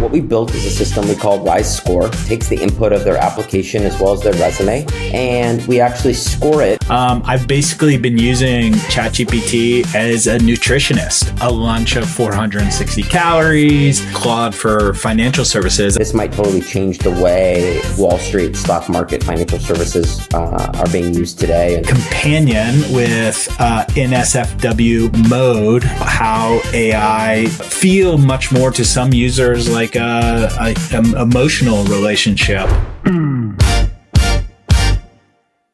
What we built is a system we call Ryz Score. It takes the input of their application as well as their resume, and we actually score it. I've basically been using ChatGPT as a nutritionist. A lunch of 460 calories, Claude for financial services. This might totally change the way Wall Street, stock market, financial services are being used today. Companion with NSFW mode, how AI feel much more to some users like a emotional relationship.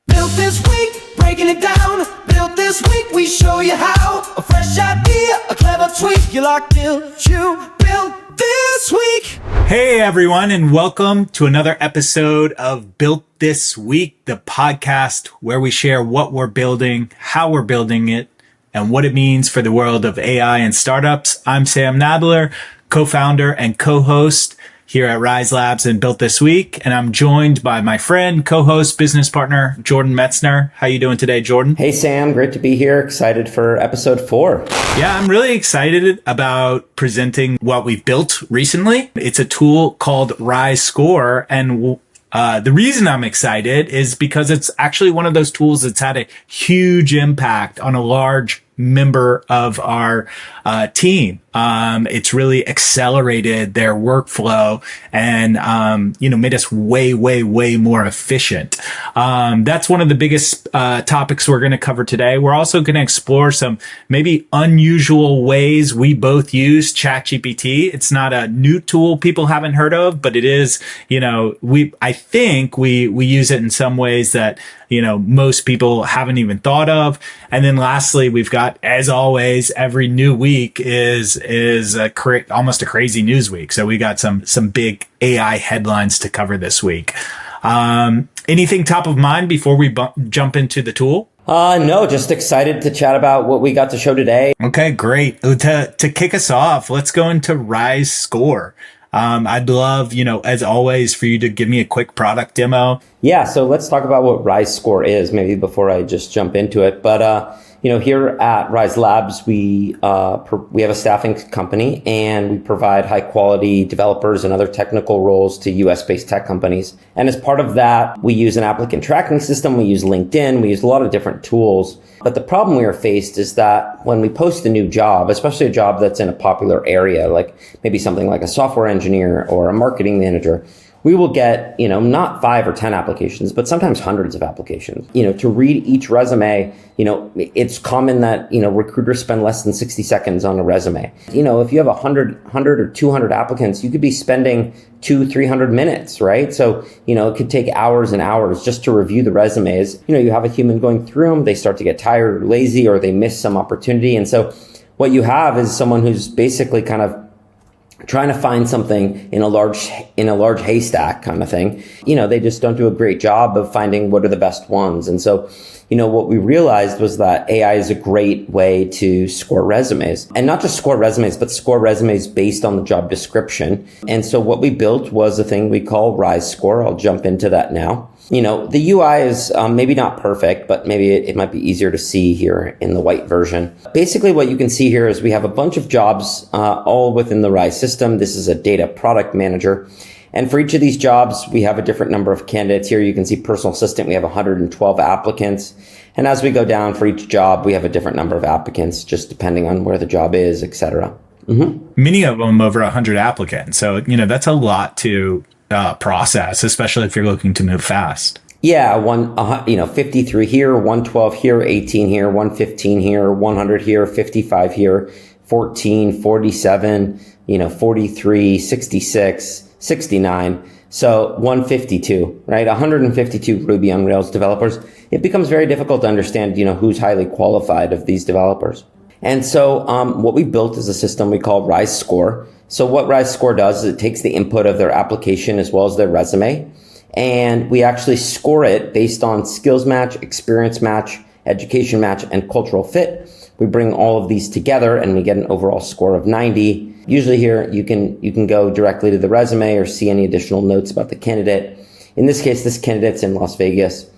Built this week, breaking it down. Built this week, we show you how. A fresh idea, a clever tweak. You locked in, you built this week. Hey everyone, and welcome to another episode of Built This Week, the podcast where we share what we're building, how we're building it, and what it means for the world of AI and startups. I'm Sam Nadler, co-founder and co-host here at Ryz Labs and Built This Week. And I'm joined by my friend, co-host, business partner, Jordan Metzner. How you doing today, Jordan? Hey, Sam. Great to be here. Excited for episode 4. Yeah, I'm really excited about presenting what we've built recently. It's a tool called Ryz Score. And the reason I'm excited is because it's actually one of those tools that's had a huge impact on a large member of our team. It's really accelerated their workflow and, made us way more efficient. That's one of the biggest topics we're going to cover today. We're also going to explore some maybe unusual ways we both use ChatGPT. It's not a new tool people haven't heard of, but it is, I think we use it in some ways that, most people haven't even thought of. And then lastly, we've got, as always, every new week is almost a crazy news week. So we got some big AI headlines to cover this week. Anything top of mind before we jump into the tool? No, just excited to chat about what we got to show today. Okay, great. To kick us off, let's go into Ryz Score. I'd love, as always, for you to give me a quick product demo. Yeah, so let's talk about what Ryz Score is, maybe before I just jump into it. But, here at Ryz Labs, we have a staffing company and we provide high quality developers and other technical roles to US-based tech companies. And as part of that, we use an applicant tracking system. We use LinkedIn. We use a lot of different tools. But the problem we are faced is that when we post a new job, especially a job that's in a popular area, like maybe something like a software engineer or a marketing manager, we will get, not 5 or 10 applications, but sometimes hundreds of applications. To read each resume, it's common that, recruiters spend less than 60 seconds on a resume. If you have 100 or 200 applicants, you could be spending 200-300 minutes, right? So, it could take hours and hours just to review the resumes. You have a human going through them, they start to get tired or lazy, or they miss some opportunity. And so what you have is someone who's basically kind of trying to find something in a large haystack kind of thing. They just don't do a great job of finding what are the best ones. And so, what we realized was that AI is a great way to score resumes, and not just score resumes, but score resumes based on the job description. And so what we built was a thing we call Ryz Score. I'll jump into that now. The UI is maybe not perfect, but maybe it might be easier to see here in the white version. Basically, what you can see here is we have a bunch of jobs all within the Ryz system. This is a data product manager. And for each of these jobs, we have a different number of candidates. Here you can see personal assistant, we have 112 applicants. And as we go down for each job, we have a different number of applicants, just depending on where the job is, etc. Many of them over 100 applicants. So, that's a lot to process, especially if you're looking to move fast. Yeah, 53 here, 112 here, 18 here, 115 here, 100 here, 55 here, 14, 47, 43, 66, 69. So 152, right? 152 Ruby on Rails developers. It becomes very difficult to understand, who's highly qualified of these developers. And so what we built is a system we call Ryz Score. So what Ryz Score does is it takes the input of their application as well as their resume, and we actually score it based on skills match, experience match, education match, and cultural fit. We bring all of these together and we get an overall score of 90. Usually here you can go directly to the resume or see any additional notes about the candidate. In this case, this candidate's in Las Vegas.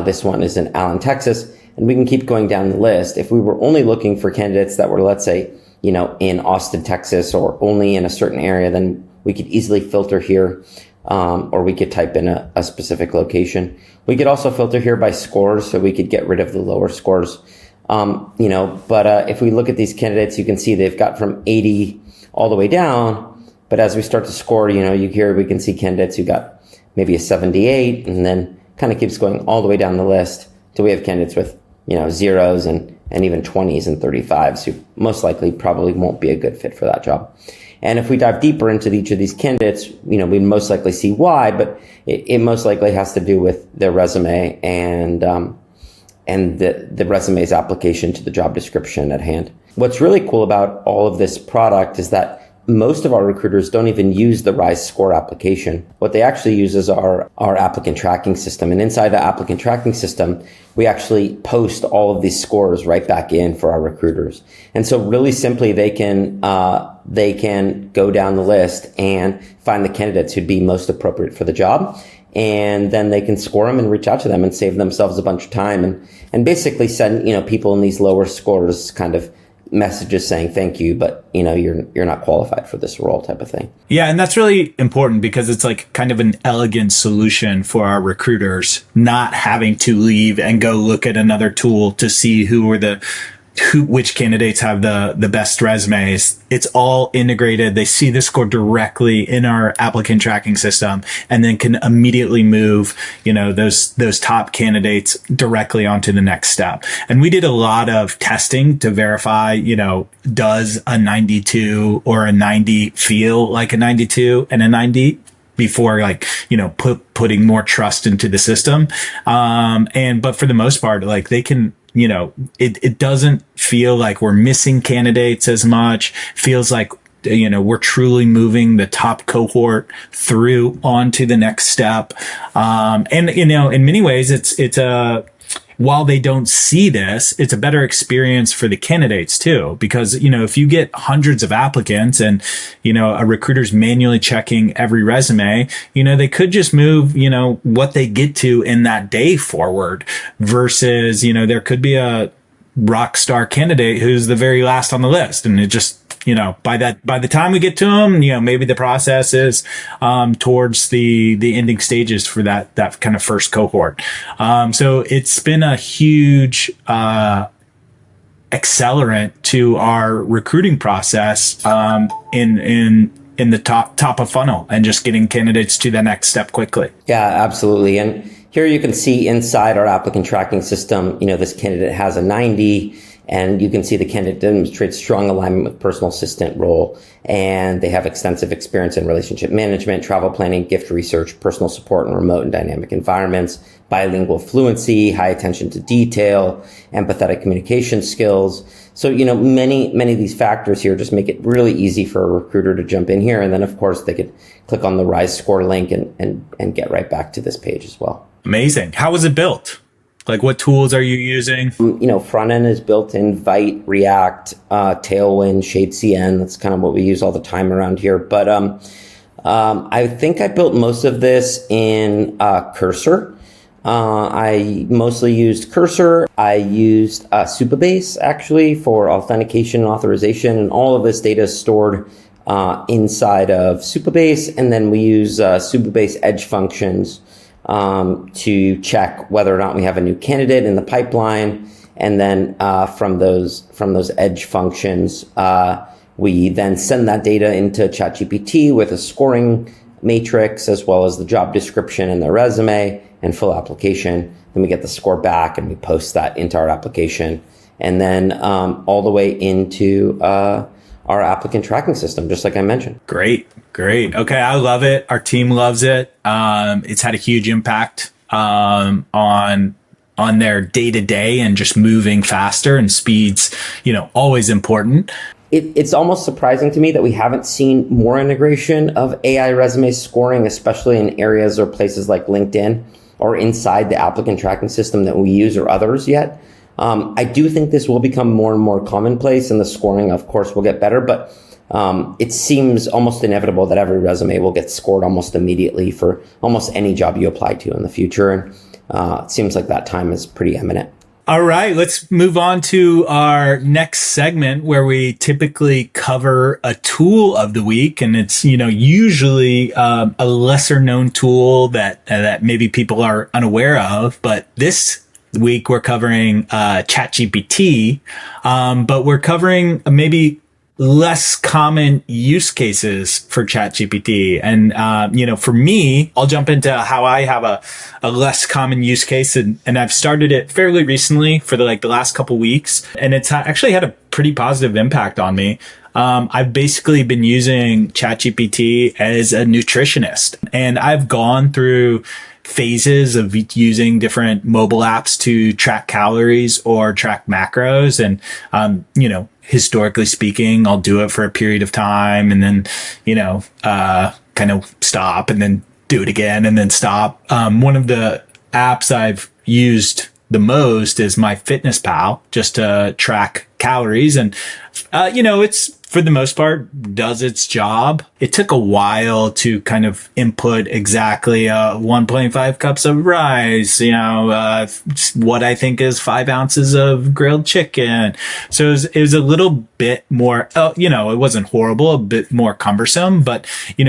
This one is in Allen, Texas. And we can keep going down the list. If we were only looking for candidates that were, let's say, in Austin, Texas, or only in a certain area, then We could easily filter here, or we could type in a specific location. We could also filter here by scores, so we could get rid of the lower scores. But if we look at these candidates, you can see they've got from 80 all the way down. But as we start to score, we can see candidates who got maybe a 78, and then kind of keeps going all the way down the list till we have candidates with, zeros and even 20s and 35s who most likely probably won't be a good fit for that job. And if we dive deeper into each of these candidates, we'd most likely see why, but it most likely has to do with their resume and the resume's application to the job description at hand. What's really cool about all of this product is that most of our recruiters don't even use the Ryz Score application. What they actually use is our applicant tracking system. And inside the applicant tracking system, we actually post all of these scores right back in for our recruiters. And so really simply, they can go down the list and find the candidates who'd be most appropriate for the job. And then they can score them and reach out to them and save themselves a bunch of time and basically send, people in these lower scores kind of messages saying thank you, but you're not qualified for this role type of thing. Yeah, and that's really important because it's like kind of an elegant solution for our recruiters, not having to leave and go look at another tool to see which candidates have the best resumes. It's all integrated. They see the score directly in our applicant tracking system and then can immediately move, those top candidates directly onto the next step. And we did a lot of testing to verify, does a 92 or a 90 feel like a 92 and a 90? Before putting more trust into the system. But for the most part, they can, it doesn't feel like we're missing candidates as much. Feels like, we're truly moving the top cohort through onto the next step. In many ways, it's while they don't see this, it's a better experience for the candidates too, because, if you get hundreds of applicants and, a recruiter's manually checking every resume, they could just move, what they get to in that day forward versus, there could be a rock star candidate who's the very last on the list. And it just, by the time we get to them, maybe the process is, towards the ending stages for that kind of first cohort. So it's been a huge, accelerant to our recruiting process, in the top of funnel and just getting candidates to the next step quickly. Yeah, absolutely. And here you can see inside our applicant tracking system, this candidate has a 90. And you can see the candidate demonstrates strong alignment with personal assistant role, and they have extensive experience in relationship management, travel planning, gift research, personal support in remote and dynamic environments, bilingual fluency, high attention to detail, empathetic communication skills. So, many of these factors here just make it really easy for a recruiter to jump in here. And then, of course, they could click on the Ryz Score link and get right back to this page as well. Amazing. How was it built? What tools are you using? Front end is built in Vite, React, Tailwind, ShadeCN. That's kind of what we use all the time around here. But I think I built most of this in Cursor. I mostly used Cursor. I used Supabase actually for authentication and authorization, and all of this data is stored inside of Supabase, and then we use Supabase edge functions to check whether or not we have a new candidate in the pipeline. And then from those edge functions, we then send that data into ChatGPT with a scoring matrix, as well as the job description and the resume and full application. Then we get the score back and we post that into our application. And then all the way into our applicant tracking system, just like I mentioned. Great. Okay, I love it. Our team loves it. It's had a huge impact on their day-to-day and just moving faster, and speed's, always important. It's almost surprising to me that we haven't seen more integration of AI resume scoring, especially in areas or places like LinkedIn or inside the applicant tracking system that we use or others yet. I do think this will become more and more commonplace, and the scoring, of course, will get better, but it seems almost inevitable that every resume will get scored almost immediately for almost any job you apply to in the future. And it seems like that time is pretty imminent. All right, let's move on to our next segment where we typically cover a tool of the week. And it's, usually a lesser known tool that maybe people are unaware of. But this week we're covering ChatGPT, but we're covering maybe less common use cases for ChatGPT. And, for me, I'll jump into how I have a less common use case. And I've started it fairly recently for the last couple weeks. And it's actually had a pretty positive impact on me. I've basically been using ChatGPT as a nutritionist, and I've gone through phases of using different mobile apps to track calories or track macros. And, historically speaking, I'll do it for a period of time and then, kind of stop and then do it again and then stop. One of the apps I've used the most is MyFitnessPal, just to track calories. And, it's for the most part does its job. It took a while to kind of input exactly 1.5 cups of rice, what I think is 5 ounces of grilled chicken. So it was a little bit more, it wasn't horrible, a bit more cumbersome. But,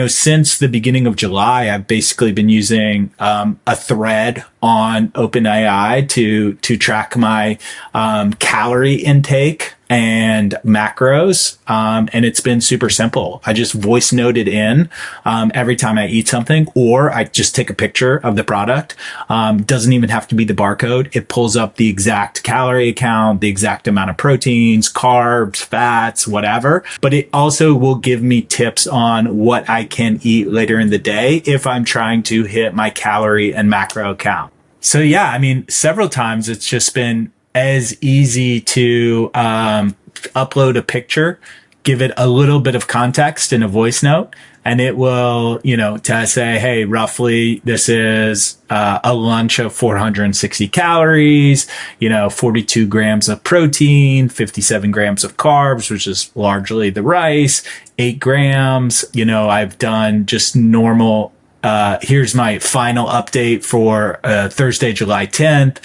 since the beginning of July, I've basically been using a thread on OpenAI to track my calorie intake and macros. And it's been super simple. I just voice note it in every time I eat something, or I just take a picture of the product. Doesn't even have to be the barcode. It pulls up the exact calorie count, the exact amount of proteins, carbs, fats, whatever. But it also will give me tips on what I can eat later in the day if I'm trying to hit my calorie and macro count. So yeah, several times it's just been as easy to upload a picture, give it a little bit of context in a voice note, and it will, to say, hey, roughly this is a lunch of 460 calories, 42 grams of protein, 57 grams of carbs, which is largely the rice, 8 grams. I've done just normal. Here's my final update for Thursday, July 10th.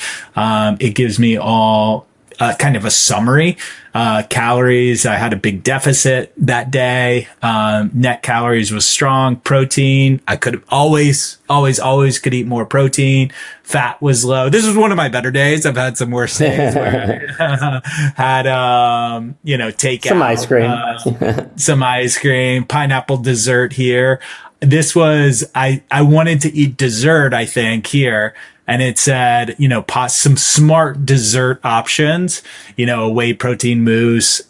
It gives me all kind of a summary. Calories, I had a big deficit that day. Net calories was strong. Protein, I could have always could eat more protein. Fat was low. This was one of my better days. I've had some worse days where I had, takeout. Some ice cream, pineapple dessert here. This was, I wanted to eat dessert, I think, here. And it said, some smart dessert options, whey protein mousse,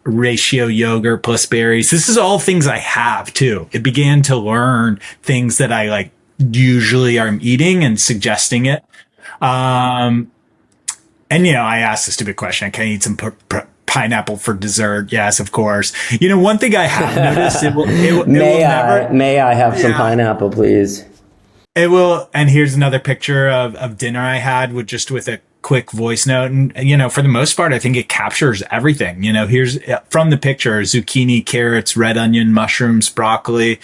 ratio yogurt plus berries. This is all things I have too. It began to learn things that I usually am eating and suggesting it. And, I asked a stupid question. Can I eat some pineapple for dessert? Yes, of course. One thing I have noticed, May I have some pineapple, please? It will. And here's another picture of dinner I had with a quick voice note. And, for the most part, I think it captures everything. Here's from the picture, zucchini, carrots, red onion, mushrooms, broccoli.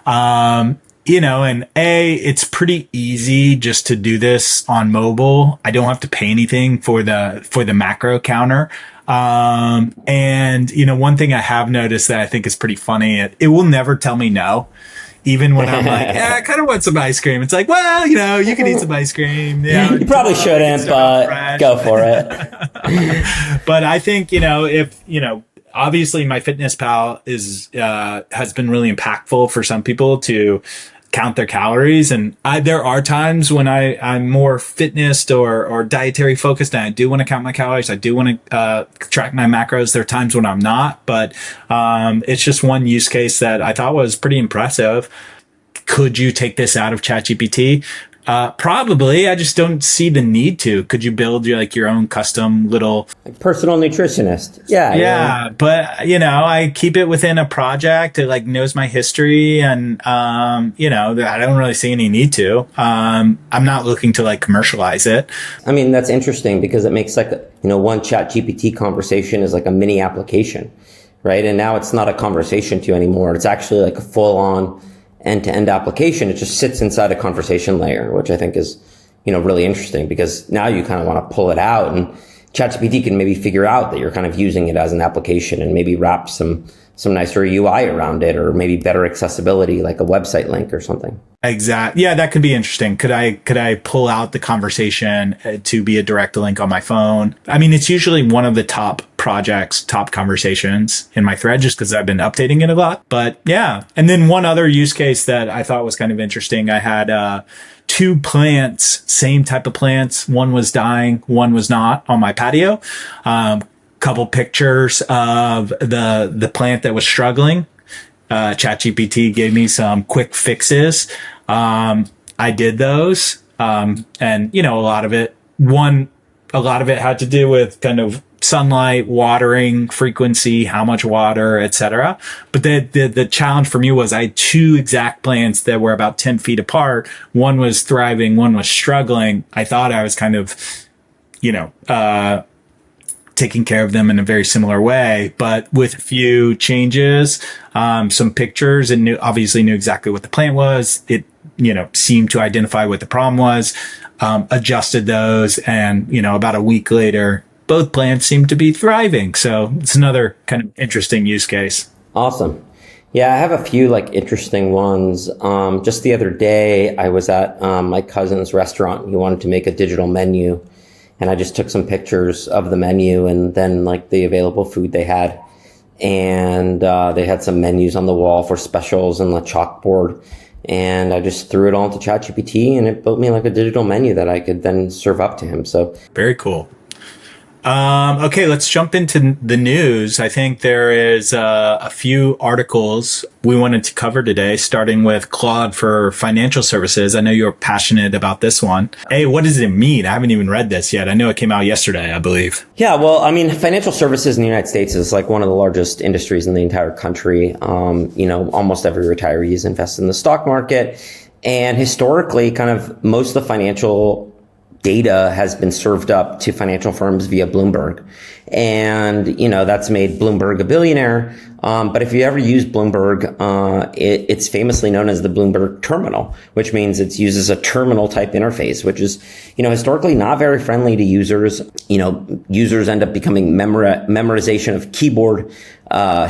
And it's pretty easy just to do this on mobile. I don't have to pay anything for the macro counter. And, one thing I have noticed that I think is pretty funny, it will never tell me no. Even when I'm like, I kind of want some ice cream. It's like, well, you can eat some ice cream. You probably shouldn't, but go for it. But I think, if, obviously MyFitnessPal has been really impactful for some people to count their calories. And there are times when I'm more fitness or dietary focused and I do want to count my calories. I do want to track my macros. There are times when I'm not, but it's just one use case that I thought was pretty impressive. Could you take this out of ChatGPT? Probably. I just don't see the need to. Could you build your own custom little personal nutritionist? Yeah. But I keep it within a project. It knows my history, and I don't really see any need to. I'm not looking to commercialize it. That's interesting because it makes one ChatGPT conversation is like a mini application, right? And now it's not a conversation to you anymore. It's actually a full on end-to-end application. It just sits inside a conversation layer, which I think is really interesting, because now you kind of want to pull it out, and ChatGPT can maybe figure out that you're kind of using it as an application and maybe wrap some nicer UI around it, or maybe better accessibility, like a website link or something. Exactly. Yeah, that could be interesting. Could I pull out the conversation to be a direct link on my phone? I mean, it's usually one of the top projects, top conversations in my thread, just because I've been updating it a lot. But yeah. And then one other use case that I thought was kind of interesting. I had two plants, same type of plants. One was dying, one was not, on my patio. Couple pictures of the plant that was struggling. ChatGPT gave me some quick fixes. I did those. And a lot of it had to do with kind of sunlight, watering frequency, how much water, etc. But the challenge for me was I had two exact plants that were about 10 feet apart. One was thriving, one was struggling. I thought I was kind of, taking care of them in a very similar way, but with a few changes, some pictures, and obviously knew exactly what the plant was. It, seemed to identify what the problem was, adjusted those. And, about a week later, both plants seemed to be thriving. So it's another kind of interesting use case. Awesome. Yeah, I have a few interesting ones. Just the other day, I was at my cousin's restaurant. He wanted to make a digital menu. And I just took some pictures of the menu and then the available food they had. And they had some menus on the wall for specials and the chalkboard. And I just threw it all into ChatGPT, and it built me a digital menu that I could then serve up to him. So very cool. Okay, let's jump into the news. I think there is a few articles we wanted to cover today, starting with Claude for financial services. I know you're passionate about this one. Hey, what does it mean? I haven't even read this yet. I know it came out yesterday, I believe. Yeah, well, financial services in the United States is one of the largest industries in the entire country. Almost every retiree is invested in the stock market. And historically, kind of most of the financial data has been served up to financial firms via Bloomberg. And, that's made Bloomberg a billionaire. But if you ever use Bloomberg, it's famously known as the Bloomberg terminal, which means it uses a terminal type interface, which is, historically not very friendly to users. Users end up becoming memorization of keyboard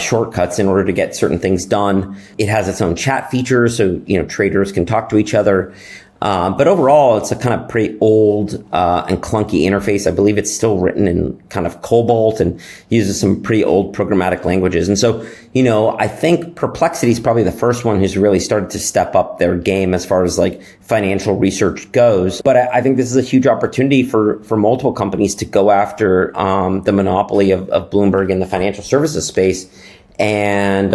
shortcuts in order to get certain things done. It has its own chat features, so, traders can talk to each other. But overall, it's a kind of pretty old and clunky interface. I believe it's still written in kind of Cobalt and uses some pretty old programmatic languages. And so, I think Perplexity is probably the first one who's really started to step up their game as far as financial research goes. But I think this is a huge opportunity for multiple companies to go after the monopoly of Bloomberg in the financial services space. And,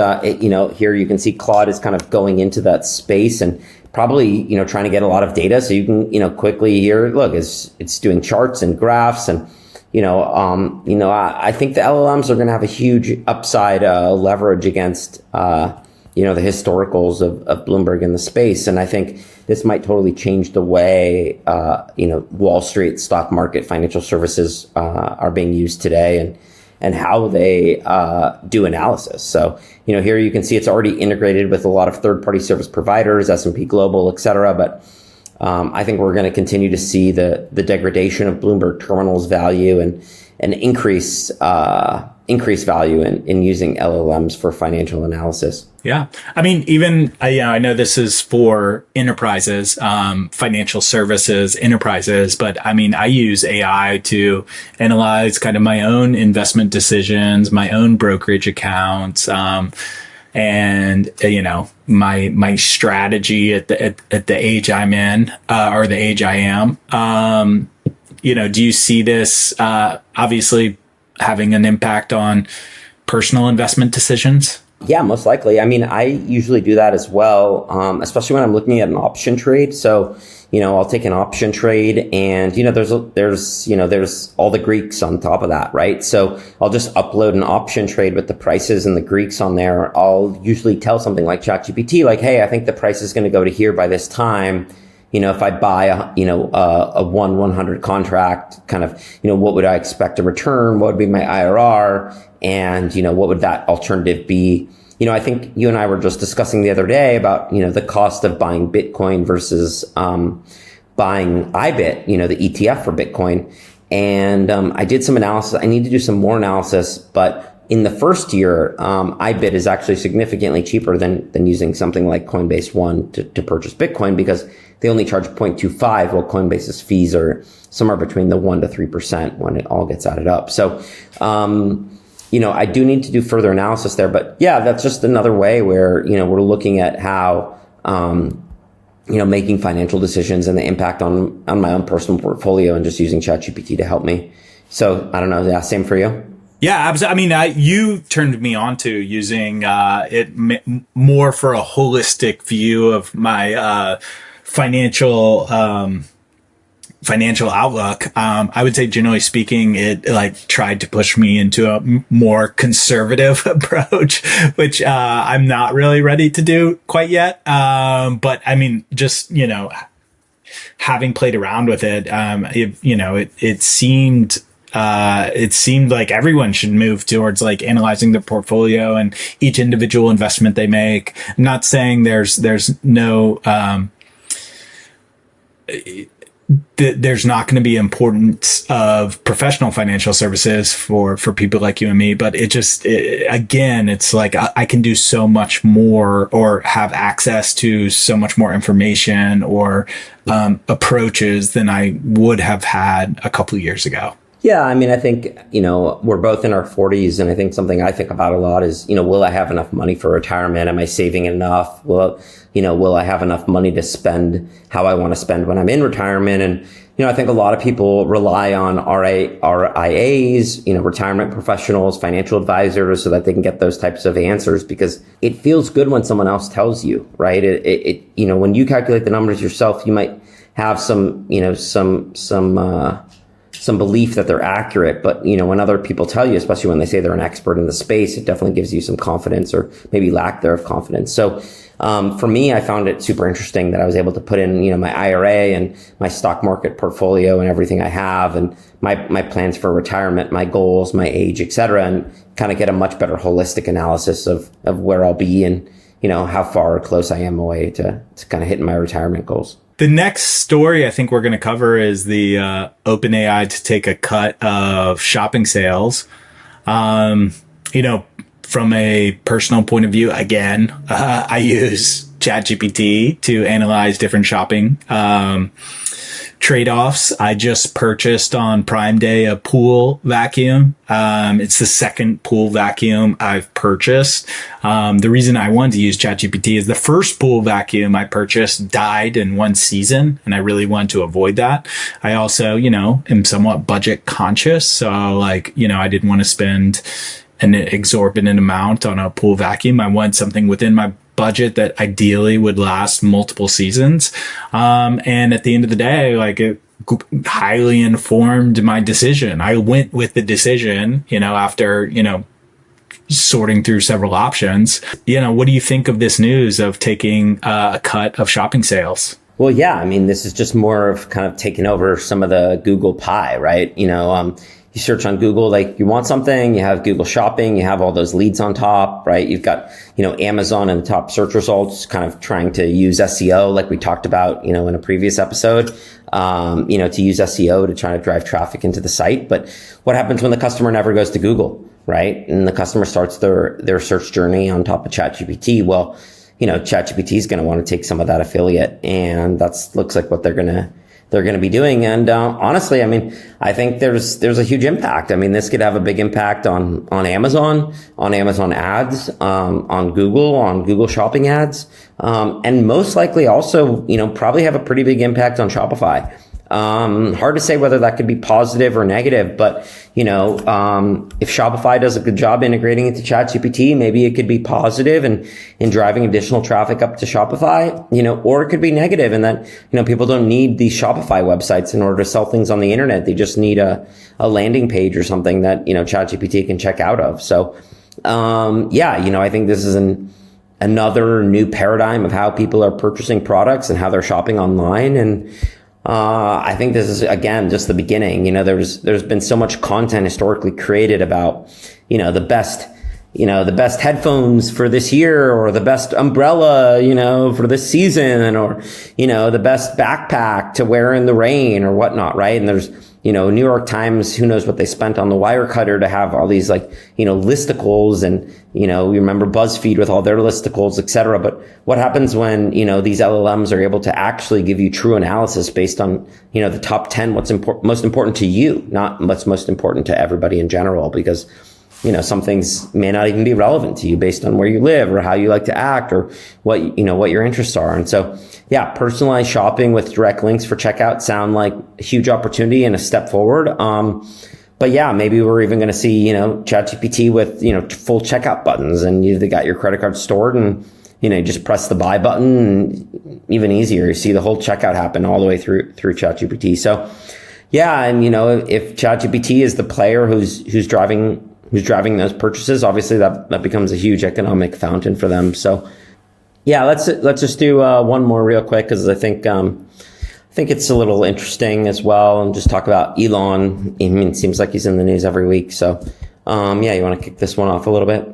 here you can see Claude is kind of going into that space and probably, trying to get a lot of data so you can, quickly here, look, it's doing charts and graphs. And, I think the LLMs are going to have a huge upside leverage against, the historicals of Bloomberg in the space. And I think this might totally change the way, Wall Street, stock market, financial services are being used today, and how they do analysis. So, here you can see it's already integrated with a lot of third-party service providers, S&P Global, et cetera. But I think we're going to continue to see the degradation of Bloomberg Terminal's value and increase value in using LLMs for financial analysis. Yeah. I know this is for enterprises, financial services enterprises, but I use AI to analyze kind of my own investment decisions, my own brokerage accounts, and my strategy at the age I'm in, or the age I am. Do you see this obviously having an impact on personal investment decisions? Yeah, most likely. I usually do that as well, especially when I'm looking at an option trade. So, I'll take an option trade, and there's all the Greeks on top of that, right? So I'll just upload an option trade with the prices and the Greeks on there. I'll usually tell something like ChatGPT, hey, I think the price is going to go to here by this time. If I buy a 100 contract, kind of, what would I expect to return? What would be my IRR? And, what would that alternative be? I think you and I were just discussing the other day about, the cost of buying Bitcoin versus buying IBIT, the ETF for Bitcoin. And I did some analysis. I need to do some more analysis, but in the first year, IBIT is actually significantly cheaper than using something like Coinbase One to purchase Bitcoin, because they only charge 0.25, while Coinbase's fees are somewhere between the 1% to 3% when it all gets added up. So, I do need to do further analysis there, but yeah, that's just another way where, we're looking at how, making financial decisions and the impact on my own personal portfolio, and just using ChatGPT to help me. So I don't know. Yeah. Same for you. Yeah, absolutely. I mean, you turned me on to using more for a holistic view of my financial outlook. I would say, generally speaking, it tried to push me into a more conservative approach, which I'm not really ready to do quite yet. But I mean, just having played around with it, it seemed like everyone should move towards analyzing their portfolio and each individual investment they make. I'm not saying there's no, there's not going to be importance of professional financial services for people like you and me, but again, it's like I can do so much more, or have access to so much more information or approaches than I would have had a couple of years ago. Yeah, I mean, I think, we're both in our 40s, and I think something I think about a lot is, will I have enough money for retirement? Am I saving enough? Will I have enough money to spend how I want to spend when I'm in retirement? And, I think a lot of people rely on RIAs, retirement professionals, financial advisors, so that they can get those types of answers, because it feels good when someone else tells you, right? When you calculate the numbers yourself, you might have some belief that they're accurate, but when other people tell you, especially when they say they're an expert in the space, it definitely gives you some confidence, or maybe lack thereof confidence. So for me, I found it super interesting that I was able to put in my IRA and my stock market portfolio and everything I have, and my plans for retirement, my goals, my age, etc., and kind of get a much better holistic analysis of where I'll be, and how far or close I am away to kind of hitting my retirement goals. The next story I think we're going to cover is the OpenAI to take a cut of shopping sales. From a personal point of view, again, I use ChatGPT to analyze different shopping trade-offs. I just purchased on Prime Day a pool vacuum. It's the second pool vacuum I've purchased. The reason I wanted to use ChatGPT is the first pool vacuum I purchased died in one season, and I really wanted to avoid that. I also, am somewhat budget conscious. So I didn't want to spend an exorbitant amount on a pool vacuum. I wanted something within my budget that ideally would last multiple seasons. And at the end of the day, it highly informed my decision. I went with the decision, after, sorting through several options. What do you think of this news of taking a cut of shopping sales? Well, yeah, I mean, this is just more of kind of taking over some of the Google pie, right? You search on Google, you want something, you have Google Shopping, you have all those leads on top, right? You've got, Amazon in the top search results, kind of trying to use SEO, like we talked about, in a previous episode, to use SEO to try to drive traffic into the site. But what happens when the customer never goes to Google, right? And the customer starts their search journey on top of ChatGPT. Well, ChatGPT is going to want to take some of that affiliate, and looks like what they're going to be doing. And honestly, I mean, I think there's a huge impact. I mean, this could have a big impact on Amazon ads, on Google Shopping ads, and most likely also, probably have a pretty big impact on Shopify. Hard to say whether that could be positive or negative, but if Shopify does a good job integrating into ChatGPT, maybe it could be positive and in driving additional traffic up to Shopify, or it could be negative in that, people don't need these Shopify websites in order to sell things on the internet. They just need a landing page or something that, ChatGPT can check out of. So, I think this is another new paradigm of how people are purchasing products and how they're shopping online. And I think this is, again, just the beginning. There's been so much content historically created about, the best, the best headphones for this year, or the best umbrella, for this season, or, the best backpack to wear in the rain or whatnot, right? And there's, New York Times, who knows what they spent on the wire cutter to have all these listicles, and, you remember BuzzFeed with all their listicles, et cetera. But what happens when, these LLMs are able to actually give you true analysis based on, the top 10, what's most important to you, not what's most important to everybody in general, because some things may not even be relevant to you based on where you live or how you like to act or what your interests are. And so, yeah, personalized shopping with direct links for checkout sound like a huge opportunity and a step forward. But yeah, maybe we're even going to see, ChatGPT with, full checkout buttons, and they got your credit card stored, and, you just press the buy button, and even easier, you see the whole checkout happen all the way through ChatGPT. So yeah, and if ChatGPT is the player who's driving those purchases, obviously that becomes a huge economic fountain for them. So yeah, let's just do one more real quick, because I think it's a little interesting as well, and just talk about Elon. I mean, it seems like he's in the news every week. So yeah, you want to kick this one off a little bit?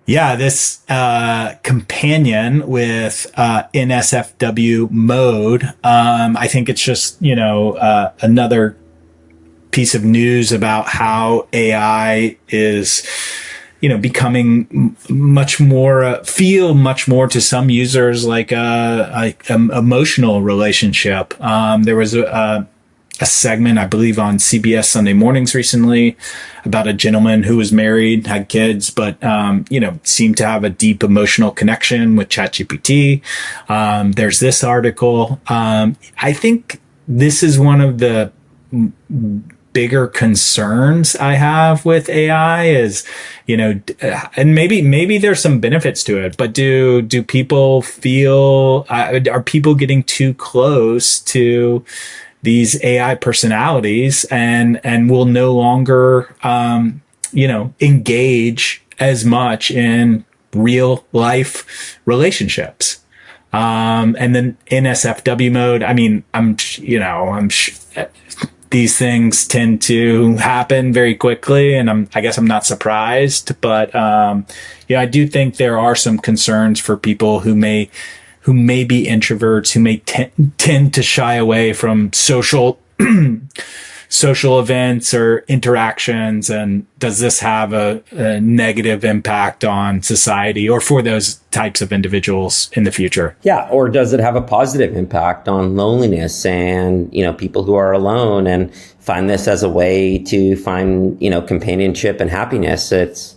Yeah, this companion with NSFW mode, I think it's just, another piece of news about how AI is, becoming much more, feel much more to some users like a emotional relationship. There was a segment, I believe, on CBS Sunday Mornings recently about a gentleman who was married, had kids, but, seemed to have a deep emotional connection with ChatGPT. There's this article. I think this is one of the bigger concerns I have with AI is, and maybe there's some benefits to it, but do people feel, are people getting too close to these AI personalities and will no longer, engage as much in real life relationships? And then NSFW mode, I mean, these things tend to happen very quickly, and I guess I'm not surprised, but, I do think there are some concerns for people who may be introverts, who may tend to shy away from social events or interactions. And does this have a negative impact on society or for those types of individuals in the future? Yeah. Or does it have a positive impact on loneliness and, people who are alone, and find this as a way to find, companionship and happiness? It's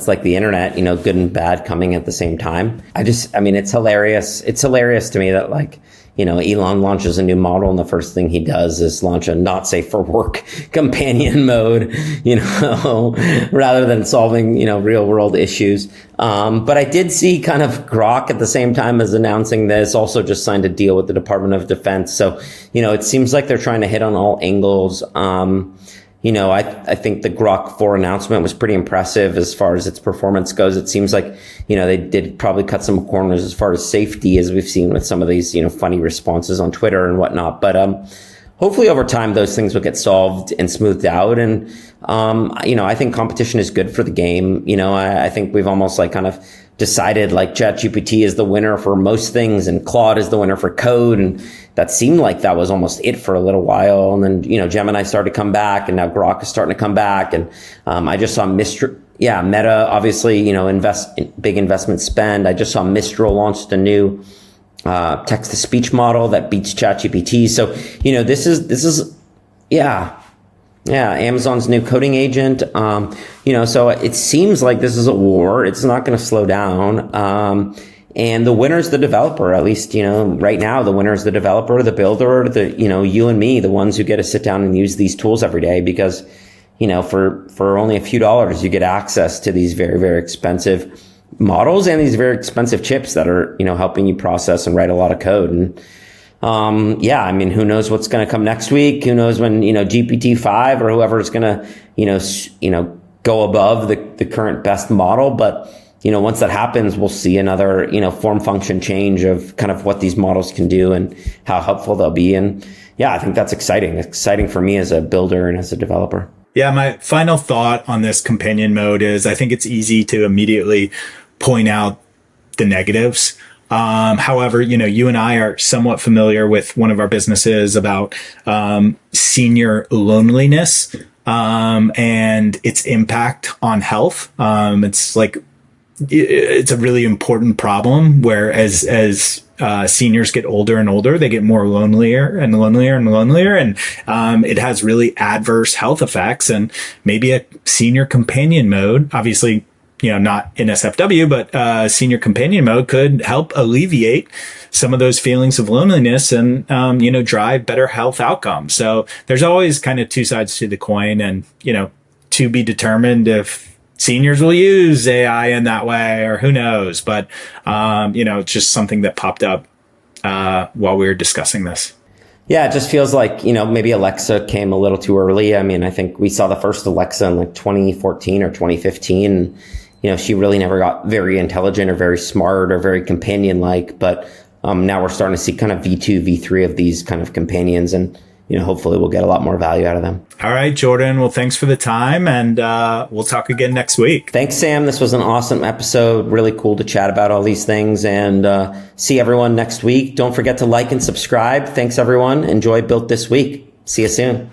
like the internet, good and bad coming at the same time. It's hilarious. It's hilarious to me that Elon launches a new model, and the first thing he does is launch a not safe for work companion mode, rather than solving, real world issues. But I did see kind of Grok at the same time as announcing this also just signed a deal with the Department of Defense. So, it seems like they're trying to hit on all angles. I think the Grok 4 announcement was pretty impressive as far as its performance goes. It seems like, they did probably cut some corners as far as safety, as we've seen with some of these, funny responses on Twitter and whatnot. But, hopefully over time, those things will get solved and smoothed out. And, I think competition is good for the game. I think we've almost kind of decided ChatGPT is the winner for most things, and Claude is the winner for code. And that seemed like that was almost it for a little while. And then, Gemini started to come back, and now Grok is starting to come back. And, I just saw Meta, obviously, big investment spend. I just saw Mistral launched a new, text to speech model that beats ChatGPT. So, this is, Amazon's new coding agent. So it seems like this is a war. It's not going to slow down. And the winner is the developer, at least, right now, the winner is the developer, the builder, you and me, the ones who get to sit down and use these tools every day, because, for only a few dollars, you get access to these very, very expensive models and these very expensive chips that are, helping you process and write a lot of code. And, who knows what's going to come next week? Who knows when, GPT-5 or whoever is going to, go above the current best model. But, once that happens, we'll see another, form function change of kind of what these models can do and how helpful they'll be. And yeah, I think that's exciting for me as a builder and as a developer. Yeah, my final thought on this companion mode is I think it's easy to immediately point out the negatives. However, you and I are somewhat familiar with one of our businesses about senior loneliness and its impact on health. It's a really important problem where as seniors get older and older, they get more lonelier and lonelier and lonelier. And it has really adverse health effects. And maybe a senior companion mode, obviously, not NSFW, but senior companion mode could help alleviate some of those feelings of loneliness and, drive better health outcomes. So there's always kind of two sides to the coin and, to be determined if seniors will use AI in that way or who knows. But, it's just something that popped up while we were discussing this. Yeah, it just feels like, maybe Alexa came a little too early. I mean, I think we saw the first Alexa in like 2014 or 2015. She really never got very intelligent or very smart or very companion-like. But now we're starting to see kind of V2, V3 of these kind of companions. And, hopefully we'll get a lot more value out of them. All right, Jordan. Well, thanks for the time. And we'll talk again next week. Thanks, Sam. This was an awesome episode. Really cool to chat about all these things. And see everyone next week. Don't forget to like and subscribe. Thanks, everyone. Enjoy Built This Week. See you soon.